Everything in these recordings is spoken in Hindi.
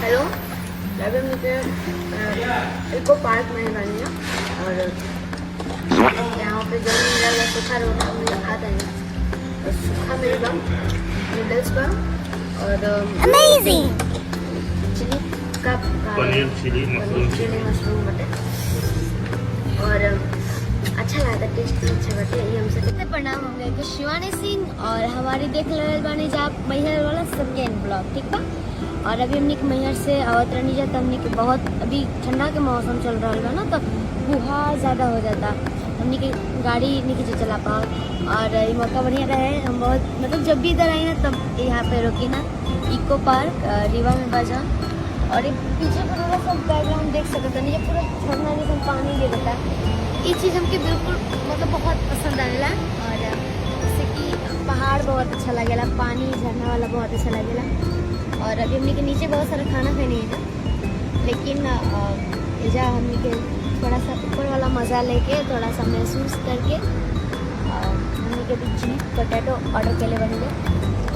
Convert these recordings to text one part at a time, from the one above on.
हेलो, अभी मुझे इको पार्क में बनी है और यहाँ पे जो मिलेगा सूखा रोटा मुझे खाता है और सूखा मिलेगा नूडल्स का और Amazing! चिली का पनीर चिली मशरूम बटे और अच्छा लगा, टेस्ट अच्छा बटे। ये हमसे कितने प्रणाम होंगे कि शिवानी सिंह और हमारी देख रहे बानी जा मैहर वाला सेकेंड ब्लॉग, ठीक बा। और अभी हमने के मैहर से आवत रहनी जाता, हमने के बहुत अभी ठंडा के मौसम चल रहा है ना, तो बुहार ज़्यादा हो जाता, हमने की गाड़ी नीचे चला पाओ और ये मौका बढ़िया रहे। हम बहुत मतलब जब भी इधर आई ना तब यहाँ पे रुकी ना, इको पार्क रीवा में बाजा। और ये पीछे पूरा सब बैकग्राउंड देख सकते हैं, ये पूरा झरना जैसे पानी ले देता है। ये चीज़ हमके बिल्कुल मतलब बहुत पसंद आएला और जैसे कि पहाड़ बहुत अच्छा लगेला, पानी झरना वाला बहुत अच्छा लगेला। और अभी हमने के नीचे बहुत सारा खाना खाने है ना, लेकिन एजा हमने के थोड़ा सा ऊपर वाला मज़ा लेके थोड़ा सा महसूस करके हमने के भी चिली पोटैटो ऑर्डर के लिए बनी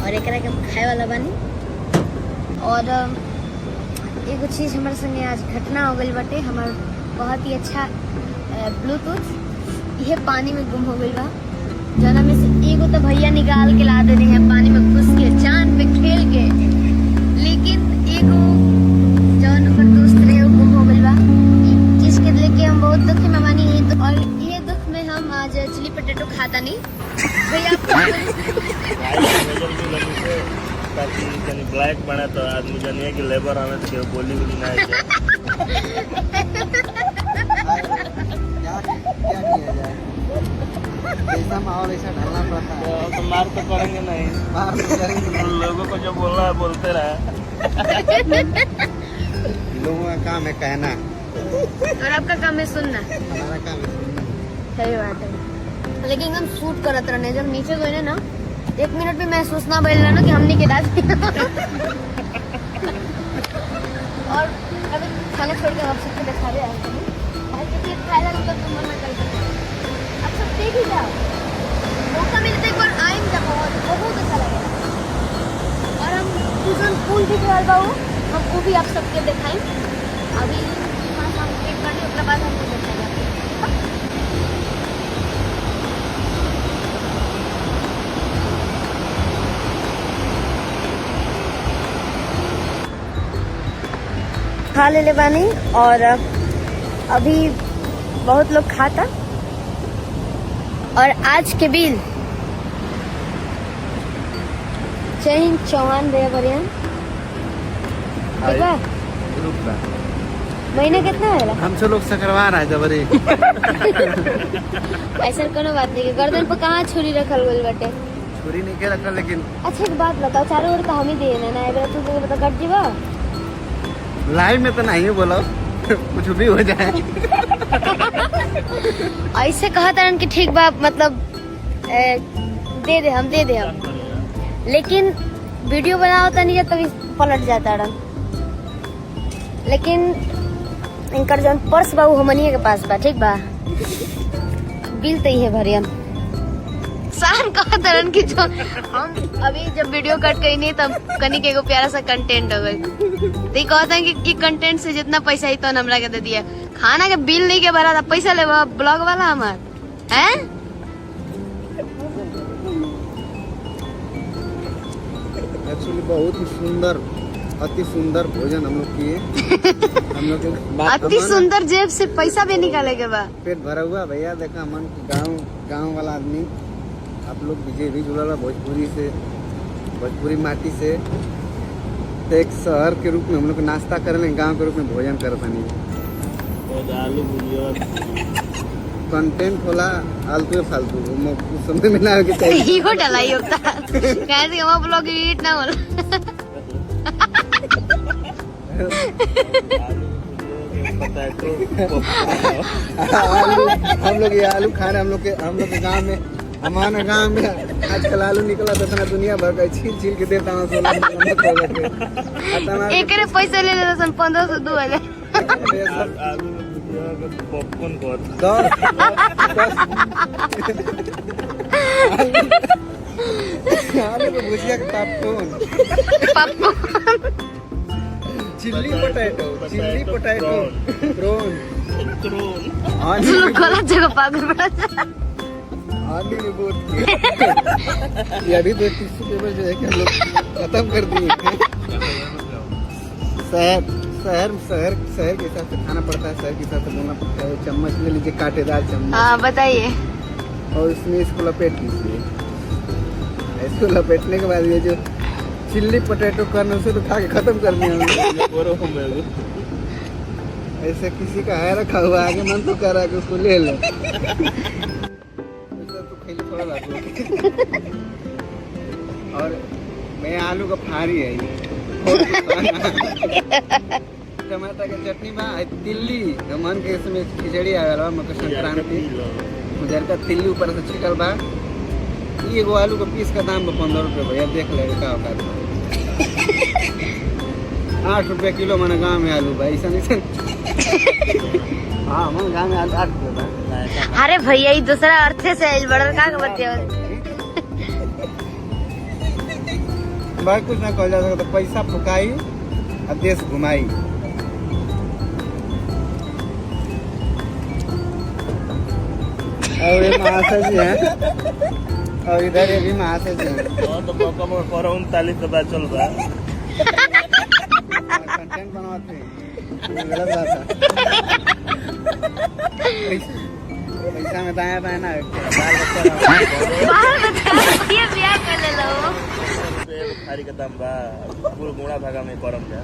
और एक के खाए वाला बनी। और एगो चीज़ हमारे संगे आज घटना हो गई बटे, हमार बहुत ही अच्छा ब्लूटूथ ये पानी में गुम हो गई बा, जना में से एगो तो भैया निकाल के ला देने हैं पानी में घुस के चांद पे खेल के, लेकिन एगो जौन हमार दोस्त रहे वो गुम हो गई बा। चीज के लेके हम बहुत दुख में मानी है, और ये दुख में हम आज चिली पोटैटो खाता नहीं भैया। ताकि ब्लैक बना तो आदमी जानिए कि लेबर आना चाहिए, बोली भी ना है। क्या किया जाए, जैसा माहौल ऐसा ढलना पड़ता है। तो मार तो करेंगे नहीं, मार तो करेंगे नहीं। लोगों को जो बोलना है बोलते रहे। लोगों का काम है कहना, और आपका काम है सुनना, हमारा काम है सुनना। सही बात है। लेकिन हम शूट करत रहने जब नीचे गए ना, 1 मिनट भी महसूस ना बैल रहा ना कि हमने के दाद और अभी खाना छोड़ के आप सबको दिखा रहे हैं खाएगा तो तुम मना कर सकते, आप सब देख ही जाओ, मौका मिले तो एक बार आएंगे जब बहुत अच्छा लगेगा। और हम ट्यूशन पुल भी खेल बाबू, हम वो भी आप सबके दिखाएं। अभी हाँ हम एक बार उसके बाद हमको दिखाएगा। खा ले बानी और अभी बहुत लोग खाता और आज के बिल जय हिंद चौहान भैया बढ़िया महीना कितना है हमसे लोग सकरवा रहा है जबरी। ऐसा कोनो बात नहीं, गर्दन पर कहाँ छुरी रखल गई बटे, छुरी नहीं के रखा लेकिन। अच्छा एक बात बताओ, चारों ओर तो हम ही देना ना, एक बार तू तो कट जीवा लाइव में तो नहीं बोलो कुछ भी हो जाए। ऐसे कहता रन कि ठीक बा, मतलब दे दे हम, लेकिन वीडियो बनाओ तो नहीं तभी पलट जाता रन। लेकिन इनकर जौन पर्स बा वो हमनिए के पास बा, ठीक बा, बिल तो ही भरियन सान कहता रन कि जो हम अभी जब वीडियो कट करी नहीं तब कनी के एगो प्यारा सा कंटेंट हो गई, तो कहते हैं कि कंटेंट से जितना पैसा ही तो हमरा के दे दिया, खाना के बिल नहीं के भरा था, पैसा ले ब्लॉग वाला हमार हैं। एक्चुअली बहुत ही सुंदर, अति सुंदर भोजन हम लोग किए। हम लोग अति सुंदर, जेब से पैसा भी निकाले के बा, पेट भरा हुआ भैया। देखा मन गांव वाला आदमी, आप लोग भी जुड़ा भोजपुरी से, भोजपुरी माटी से, तो एक शहर के रूप में हम लोग नाश्ता कर लें, गांव के रूप में भोजन करता नहीं। आलू भुजिया कंटेंट होला आलतू फालतू, कुछ समझ में ना आगे चाहिए। इहो डलाई होता कैसे हम ब्लॉग एडिट ना होला। हम लोग ये आलू खाना, हम लोग के गाँव में, हमारे गाँव में आजकल आलू निकला तो इतना दुनिया भर का छील के देता हूँ। एक पैसा ले लेता 1500 से 2000 आलू पॉपकॉर्न आलू भुजिया का पॉपकॉर्न चिल्ली पोटैटो प्रॉन गलत जगह पागल बना आलू में बोट ये अभी तो टिश्यू पेपर जो है कि हम लोग खत्म कर दिए शहर के हिसाब से खाना पड़ता है, शहर के हिसाब से बोलना पड़ता है। चम्मच ले लीजिए, कांटेदार चम्मच। हाँ बताइए। और इसमें इसको लपेट लीजिए। इसको लपेटने के बाद ये जो चिल्ली पोटैटो करना उसे तो खा के खत्म कर दिया। ऐसे किसी का है रखा हुआ, आगे मन तो कर रहा है कि उसको ले लो। तो खेल थोड़ा और मैं आलू का फाड़ी है ये। टमाटर के चटनी बा, तिल्ली मन के इसमें खिचड़ी आवेला मकर संक्रांति उधर का तिल्ली ऊपर से छिकल बा। ये एगो आलू का पीस का दाम बा 15 रुपये भैया, देख ले का औकात बा। 8 रुपये किलो माने गाँव में आलू बा, ऐसा नहीं। हाँ मन गाँव में 8 रुपये बा। अरे भैया ये दूसरा अर्थे से बड़ा का बतिया भाई कुछ ना कहल जा सकता, पैसा फुकाई और देश घुमाई। और ये महाशय जी हैं, और इधर ये भी महाशय जी हैं। तो मौका में 39 का बैच चल रहा है। कंटेंट बनवाते हैं, गलत बात है। पैसा में दाया बाया ना ब्याह कर ले लो। खारी का दाम बा पूरा गुणा भागा में करम जा।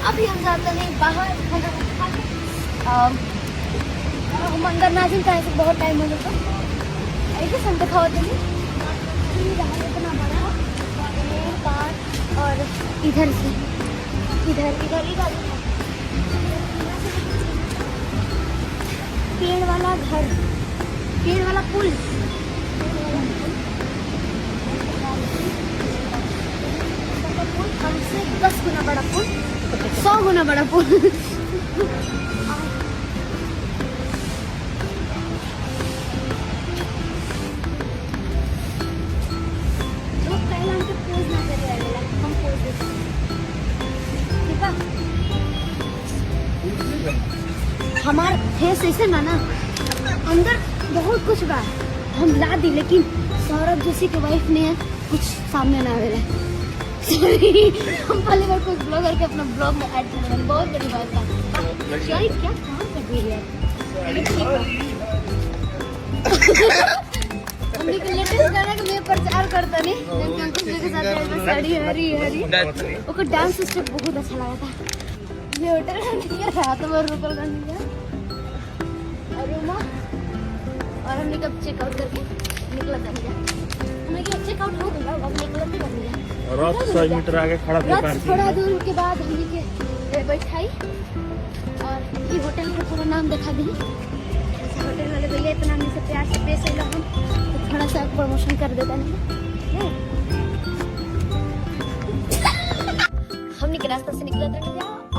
अभी हम जाते नहीं बाहर हम अंदर ना जिन का बहुत टाइम हो जाता ऐसे संत खाओ इतना बड़ा पार्क और इधर से इधर पेड़ वाला घर, पेड़ वाला पुल, हमसे 10 गुना बड़ा पुल, 100 गुना बड़ा पुल। हमार फेस ऐसे ना अंदर बहुत कुछ बा, हम ला दी लेकिन सौरभ जोशी के वाइफ ने कुछ सामने ना आवेला। हम पहले बार कुछ ब्लॉगर के अपना ब्लॉग में ऐड कर रहे हैं, बहुत बड़ी बात था। यार क्या काम कर रही है हमने के लेटेस्ट गाना के मैं प्रचार करता नहीं अंकुश जी के साथ साड़ी हरी हरी ओकर डांस स्टेप बहुत अच्छा लगा था। ये होटल में रात भर रुकल करने और हमने कब चेकआउट करके निकला था हमें क्या चेकआउट हो गया अब निकला भी कर लिया। रात 100 मीटर आगे खड़ा था पार्किंग थोड़ा दूर के बाद हमने के बैठाई और ये होटल का पूरा नाम दिखा दी। होटल वाले भैया इतना हमने से प्यार से पेश है, हम थोड़ा सा प्रमोशन कर देता नहीं। हमने के रास्ते से निकला था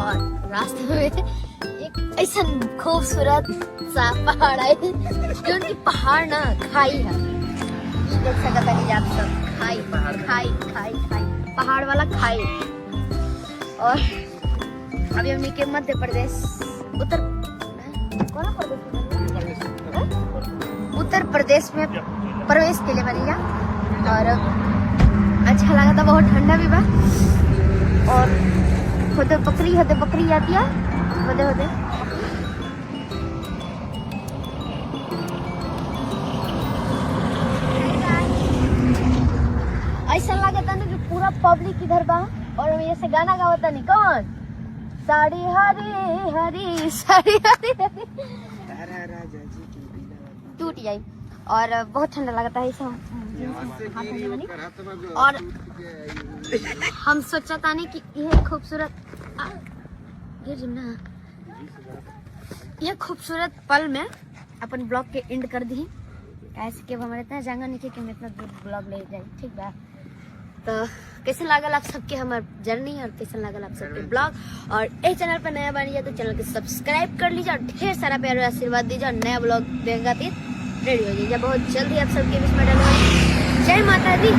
और रास्ते में एक ऐसा खूबसूरत सा पहाड़ है जो उनकी पहाड़ ना खाई है, देख सकता नहीं जाता सब खाई खाई खाई खाई पहाड़ वाला खाई। और अभी हमने के मध्य प्रदेश उत्तर प्रदेश में प्रवेश के लिए बनेगा और अच्छा लगा था, बहुत ठंडा भी बा और होते बकरी आती है होते ऐसा लगा था ना कि पूरा पब्लिक इधर बा और हम ऐसे गाना गावता नहीं कौन साड़ी हरी हरी साड़ी हरी हरी टूट जाए और बहुत ठंडा लगता है ऐसा। और हम सोचा था नहीं कि यह खूबसूरत यह खूबसूरत पल में अपन ब्लॉग के एंड कर दी ऐसे कि हमारे इतना जगह नहीं कि हम इतना दूर ब्लॉग ले जाए। ठीक बा, तो कैसे लागल आप सबके हमारे जर्नी और कैसे लागल आप सबके ब्लॉग और इस चैनल पर नया बनिए तो चैनल को सब्सक्राइब कर लीजिए और ढेर सारा प्यार और आशीर्वाद दीजिए और नया ब्लॉग देखा रेडी हो जाइए बहुत जल्दी आप सबके बीच में डलवाएंगे। जय माता दी।